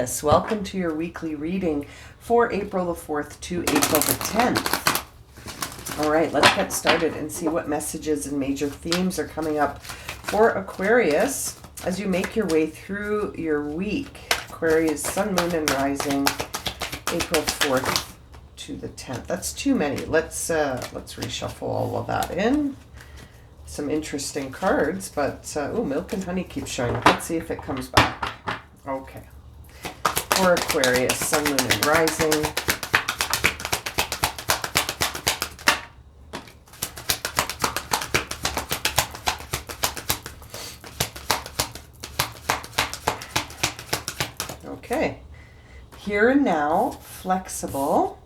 Aquarius, welcome to your weekly reading for April the 4th to April the 10th. All right, let's get started and see what messages and major themes are coming up for Aquarius as you make your way through your week. Aquarius, Sun, Moon, and Rising, April 4th to the 10th. That's too many. Let's reshuffle all of that in. Some interesting cards, but Milk and Honey keeps showing up. Let's see if it comes back. Okay. For Aquarius, Sun, Moon, and Rising. Okay. Here and now, flexible,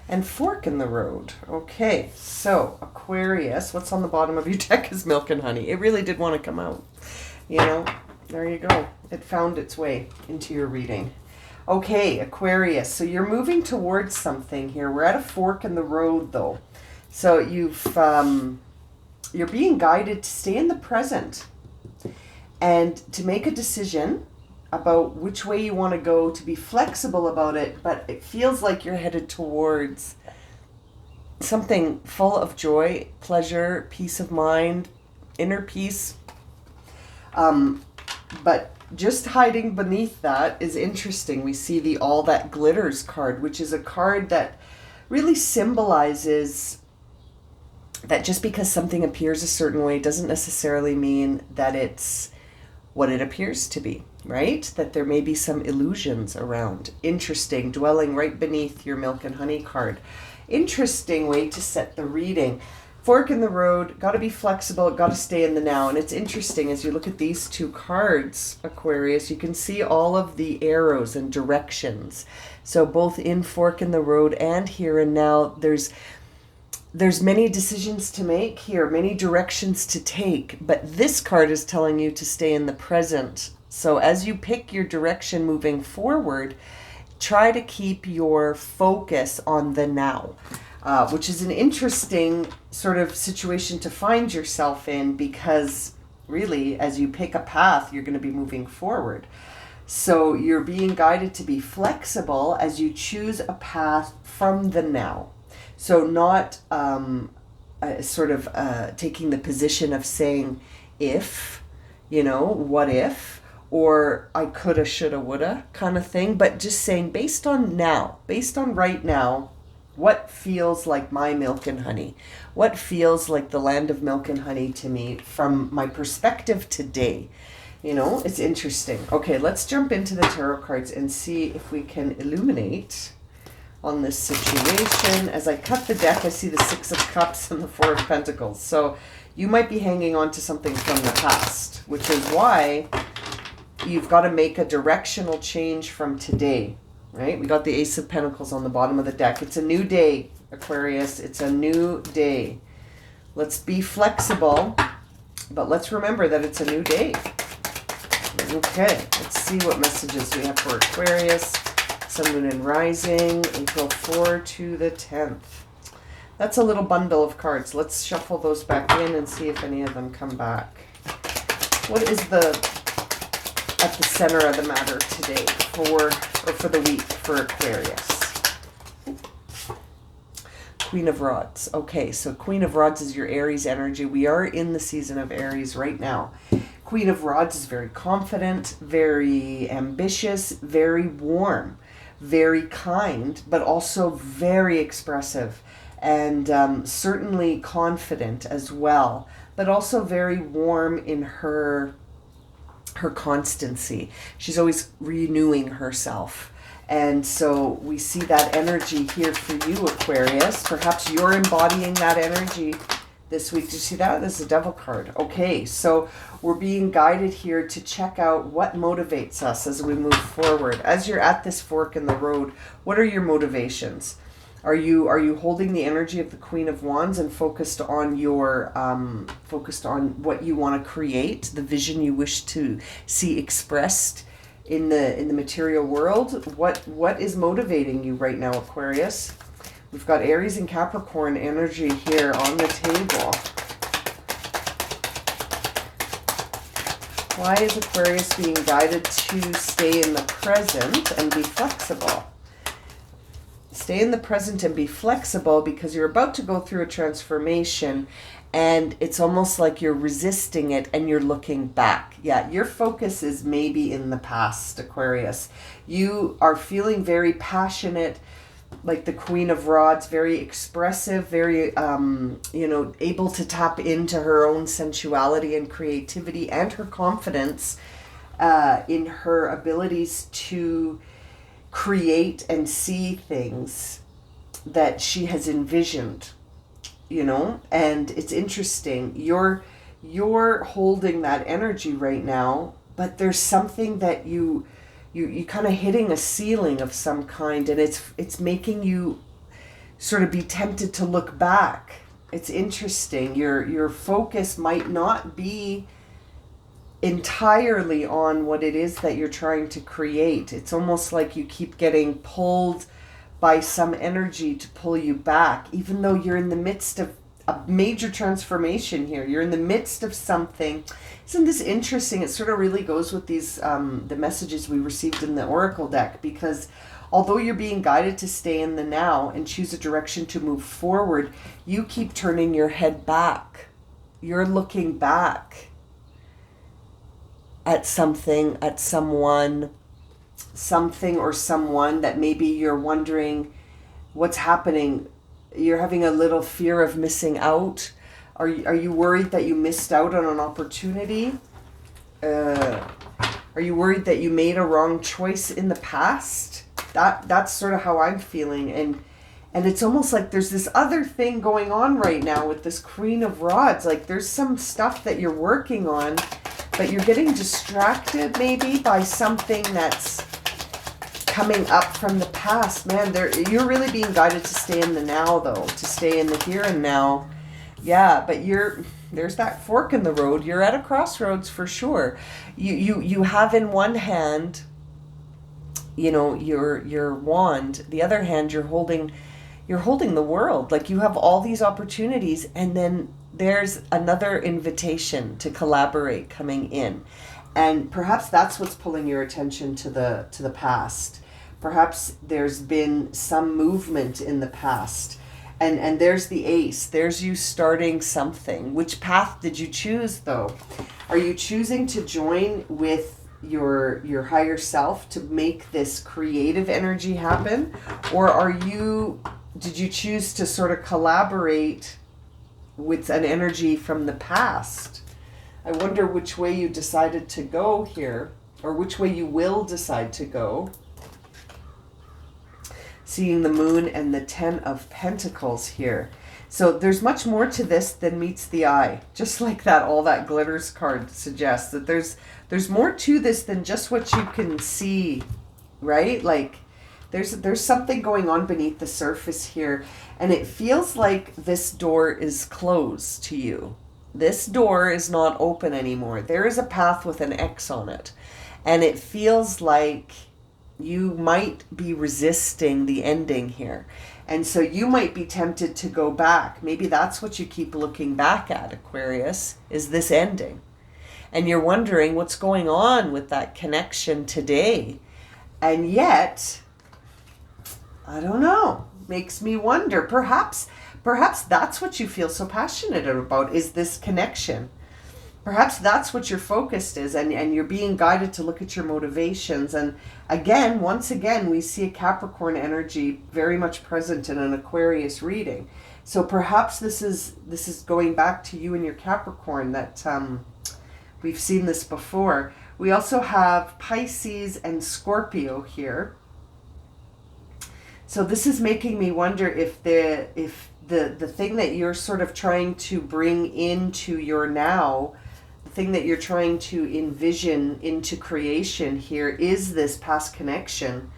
and fork in the road. Okay, so Aquarius, what's on the bottom of your deck is Milk and Honey. It really did want to come out. You know, there you go. It found its way into your reading. Okay, Aquarius, so you're moving towards something here. We're at a fork in the road, though. So you're being guided to stay in the present and to make a decision about which way you want to go, to be flexible about it, but it feels like you're headed towards something full of joy, pleasure, peace of mind, inner peace. But just hiding beneath that is interesting. We see the All That Glitters card, which is a card that really symbolizes that just because something appears a certain way doesn't necessarily mean that it's what it appears to be, right? That there may be some illusions around. Interesting, dwelling right beneath your Milk and Honey card. Interesting way to set the reading. Fork in the road, got to be flexible, got to stay in the now. And it's interesting, as you look at these two cards, Aquarius, you can see all of the arrows and directions. So both in Fork in the Road and here and now, there's many decisions to make here, many directions to take, but this card is telling you to stay in the present. So as you pick your direction moving forward, try to keep your focus on the now, which is an interesting sort of situation to find yourself in, because really, as you pick a path, you're going to be moving forward. So you're being guided to be flexible as you choose a path from the now. So not taking the position of saying if, what if, or I coulda, shoulda, woulda kind of thing, but just saying based on now, based on right now, what feels like my Milk and Honey? What feels like the land of milk and honey to me from my perspective today? It's interesting. Okay, let's jump into the tarot cards and see if we can illuminate on this situation. As I cut the deck, I see the Six of Cups and the Four of Pentacles. So you might be hanging on to something from the past, which is why you've got to make a directional change from today, right? We got the Ace of Pentacles on the bottom of the deck. It's a new day, Aquarius. It's a new day. Let's be flexible, but let's remember that it's a new day. Okay, let's see what messages we have for Aquarius. Sun, Moon, and Rising, April 4 to the 10th. That's a little bundle of cards. Let's shuffle those back in and see if any of them come back. What is at the center of the matter today for the week for Aquarius? Queen of Rods. Okay, so Queen of Rods is your Aries energy. We are in the season of Aries right now. Queen of Rods is very confident, very ambitious, very warm, very kind, but also very expressive, and certainly confident as well, but also very warm in her constancy. She's always renewing herself. And so we see that energy here for you, Aquarius. Perhaps you're embodying that energy this week. Did you see that? This is a Devil card. Okay, so we're being guided here to check out what motivates us as we move forward. As you're at this fork in the road, what are your motivations? Are you holding the energy of the Queen of Wands and focused on what you want to create, the vision you wish to see expressed in the material world? What is motivating you right now, Aquarius? We've got Aries and Capricorn energy here on the table. Why is Aquarius being guided to stay in the present and be flexible? Stay in the present and be flexible because you're about to go through a transformation and it's almost like you're resisting it and you're looking back. Yeah, your focus is maybe in the past, Aquarius. You are feeling very passionate, like the Queen of Rods, very expressive, very, able to tap into her own sensuality and creativity and her confidence in her abilities to create and see things that she has envisioned, and it's interesting. You're holding that energy right now, but there's something that you kind of hitting a ceiling of some kind, and it's making you sort of be tempted to look back. It's interesting. Your focus might not be entirely on what it is that you're trying to create. It's almost like you keep getting pulled by some energy to pull you back, even though you're in the midst of a major transformation here. You're in the midst of something. Isn't this interesting? It sort of really goes with these the messages we received in the Oracle deck, because although you're being guided to stay in the now and choose a direction to move forward, you keep turning your head back. You're looking back at something, at something or someone that maybe you're wondering what's happening. You're having a little fear of missing out. Are you worried that you missed out on an opportunity? Are you worried that you made a wrong choice in the past? That's sort of how I'm feeling. And it's almost like there's this other thing going on right now with this Queen of Rods. Like there's some stuff that you're working on, but you're getting distracted maybe by something that's coming up from the past. Man, you're really being guided to stay in the now, though, to stay in the here and now. Yeah, but there's that fork in the road. You're at a crossroads for sure. You have in one hand, your wand. The other hand, you're holding the world. Like you have all these opportunities, and then there's another invitation to collaborate coming in. And perhaps that's what's pulling your attention to the past. Perhaps there's been some movement in the past. And there's the ace. There's you starting something. Which path did you choose, though? Are you choosing to join with your higher self to make this creative energy happen? Or did you choose to sort of collaborate with an energy from the past? I wonder which way you decided to go here, or which way you will decide to go. Seeing the moon and the 10 of Pentacles here. So there's much more to this than meets the eye. Just like that, all that glitters card suggests that there's more to this than just what you can see, right? Like there's something going on beneath the surface here, and it feels like this door is closed to you. This door is not open anymore. There is a path with an X on it, and it feels like you might be resisting the ending here. And so you might be tempted to go back. Maybe that's what you keep looking back at, Aquarius, is this ending. And you're wondering what's going on with that connection today. And yet, I don't know, makes me wonder. Perhaps that's what you feel so passionate about, is this connection. Perhaps that's what your focus is, and you're being guided to look at your motivations. And again, once again, we see a Capricorn energy very much present in an Aquarius reading. So perhaps this is going back to you and your Capricorn, that we've seen this before. We also have Pisces and Scorpio here. So this is making me wonder if the thing that you're sort of trying to bring into your now, the thing that you're trying to envision into creation here, is this past connection,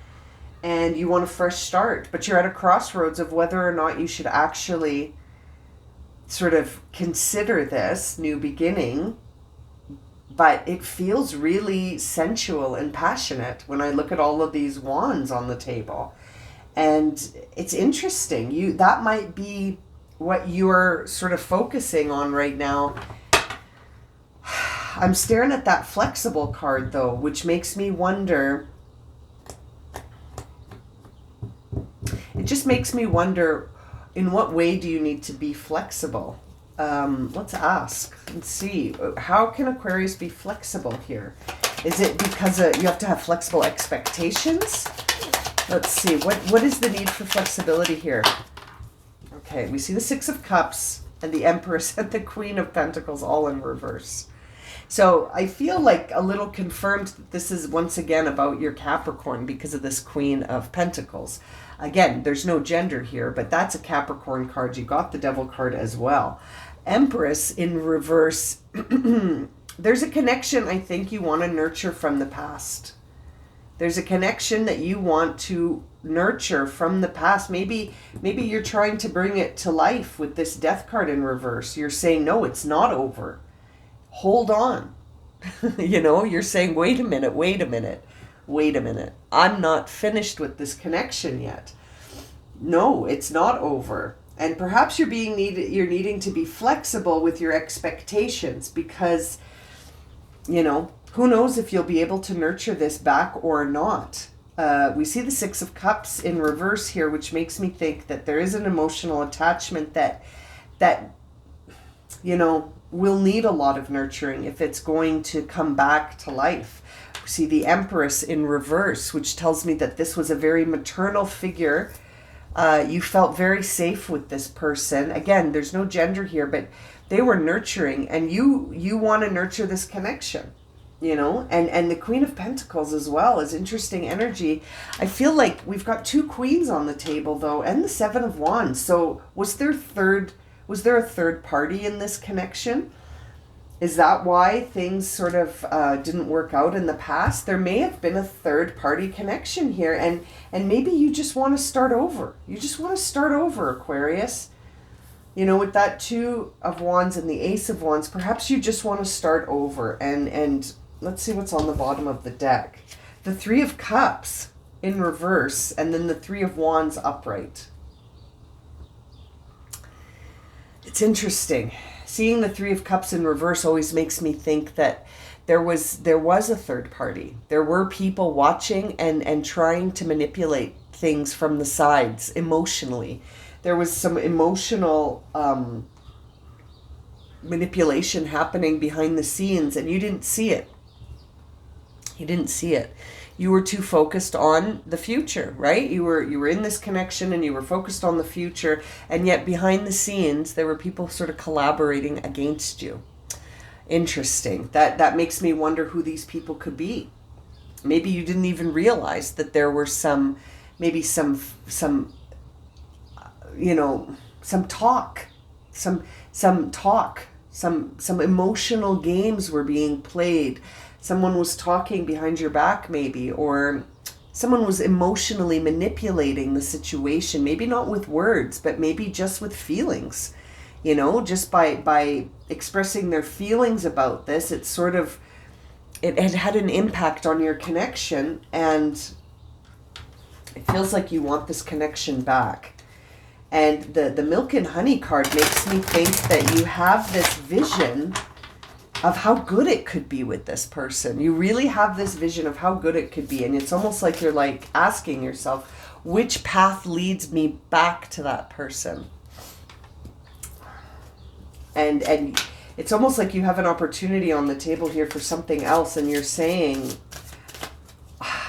and you want a fresh start, but you're at a crossroads of whether or not you should actually sort of consider this new beginning. But it feels really sensual and passionate when I look at all of these wands on the table. And it's interesting. That might be what you're sort of focusing on right now. I'm staring at that flexible card though, which makes me wonder. It just makes me wonder, in what way do you need to be flexible? Let's ask and see. How can Aquarius be flexible here? Is it because you have to have flexible expectations? Let's see. What is the need for flexibility here? Okay, we see the Six of Cups and the Empress and the Queen of Pentacles all in reverse. So I feel like a little confirmed that this is once again about your Capricorn because of this Queen of Pentacles. Again, there's no gender here, but that's a Capricorn card. You got the Devil card as well. Empress in reverse. There's a connection I think you want to nurture from the past. There's a connection that you want to nurture from the past. Maybe you're trying to bring it to life with this Death card in reverse. You're saying, no, it's not over. Hold on. You're saying, wait a minute. I'm not finished with this connection yet. No, it's not over. And perhaps you're needing to be flexible with your expectations because, who knows if you'll be able to nurture this back or not. We see the Six of Cups in reverse here, which makes me think that there is an emotional attachment that will need a lot of nurturing if it's going to come back to life. We see the Empress in reverse, which tells me that this was a very maternal figure. You felt very safe with this person. Again, there's no gender here, but they were nurturing, and you want to nurture this connection, and the Queen of Pentacles as well is interesting energy. I feel like we've got two queens on the table though, and the Seven of Wands. So was there a third party in this connection? Is that why things sort of didn't work out in the past? There may have been a third party connection here, and maybe you just want to start over. You just want to start over, Aquarius. With that Two of Wands and the Ace of Wands, perhaps you just want to start over. And let's see what's on the bottom of the deck. The Three of Cups in reverse, and then the Three of Wands upright. It's interesting. Seeing the Three of Cups in reverse always makes me think that there was a third party. There were people watching and trying to manipulate things from the sides emotionally. There was some emotional manipulation happening behind the scenes, and you didn't see it. You were too focused on the future, right? You were in this connection and you were focused on the future, and yet behind the scenes there were people sort of collaborating against you. Interesting. That makes me wonder who these people could be. Maybe you didn't even realize that there were some emotional games were being played. Someone was talking behind your back maybe, or someone was emotionally manipulating the situation, maybe not with words, but maybe just with feelings. Just by expressing their feelings about this, it had an impact on your connection, and it feels like you want this connection back. And the Milk and Honey card makes me think that you have this vision of how good it could be with this person. You really have this vision of how good it could be. And it's almost like you're like asking yourself, which path leads me back to that person? And it's almost like you have an opportunity on the table here for something else, and you're saying,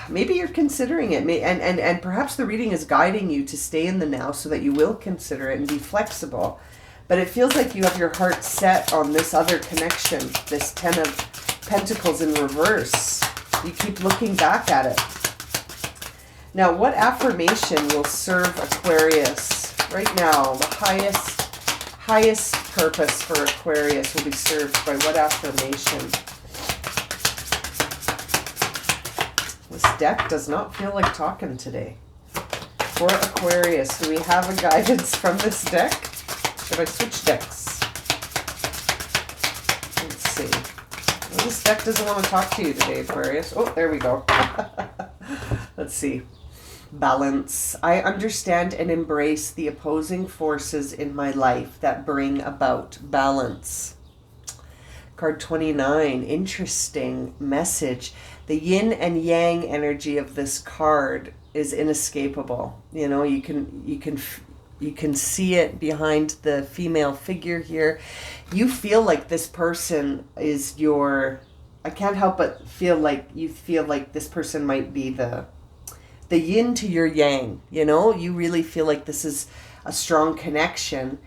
maybe you're considering it, and perhaps the reading is guiding you to stay in the now so that you will consider it and be flexible. But it feels like you have your heart set on this other connection, this Ten of Pentacles in reverse. You keep looking back at it. Now, what affirmation will serve Aquarius right now? The highest purpose for Aquarius will be served by what affirmation? This deck does not feel like talking today. For Aquarius, do we have a guidance from this deck? Should I switch decks? Let's see. Well, this deck doesn't want to talk to you today, Aquarius. Oh, there we go. Let's see. Balance. I understand and embrace the opposing forces in my life that bring about balance. Card 29, interesting message. The yin and yang energy of this card is inescapable. You know, you can see it behind the female figure here. You feel like this person is your, I can't help but feel like you feel like this person might be the yin to your yang. You know, you really feel like this is a strong connection,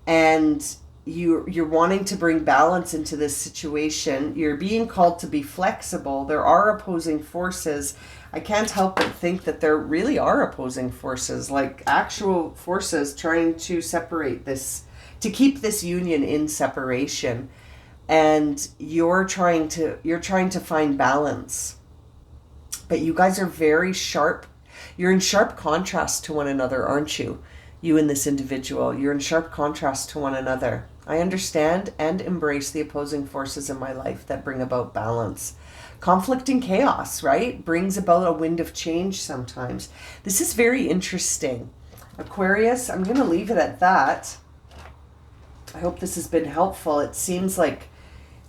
and you're wanting to bring balance into this situation. You're being called to be flexible. There are opposing forces. I can't help but think that there really are opposing forces, like actual forces trying to separate this, to keep this union in separation. And you're trying to find balance. But you guys are very sharp. You're in sharp contrast to one another, aren't you? You and this individual, you're in sharp contrast to one another. I understand and embrace the opposing forces in my life that bring about balance. Conflict and chaos, right? Brings about a wind of change sometimes. This is very interesting. Aquarius, I'm going to leave it at that. I hope this has been helpful. It seems like,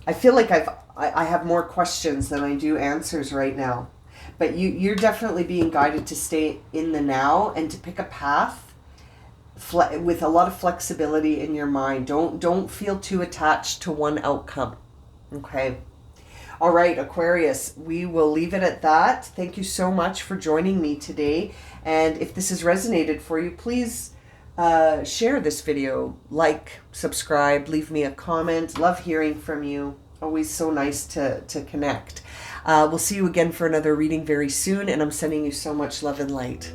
I feel like I have more questions than I do answers right now. But you're definitely being guided to stay in the now and to pick a path with a lot of flexibility in your mind. Don't feel too attached to one outcome. Okay. All right, Aquarius, we will leave it at that. Thank you so much for joining me today. And if this has resonated for you, please share this video, like, subscribe, leave me a comment. Love hearing from you. Always so nice to connect. We'll see you again for another reading very soon, and I'm sending you so much love and light.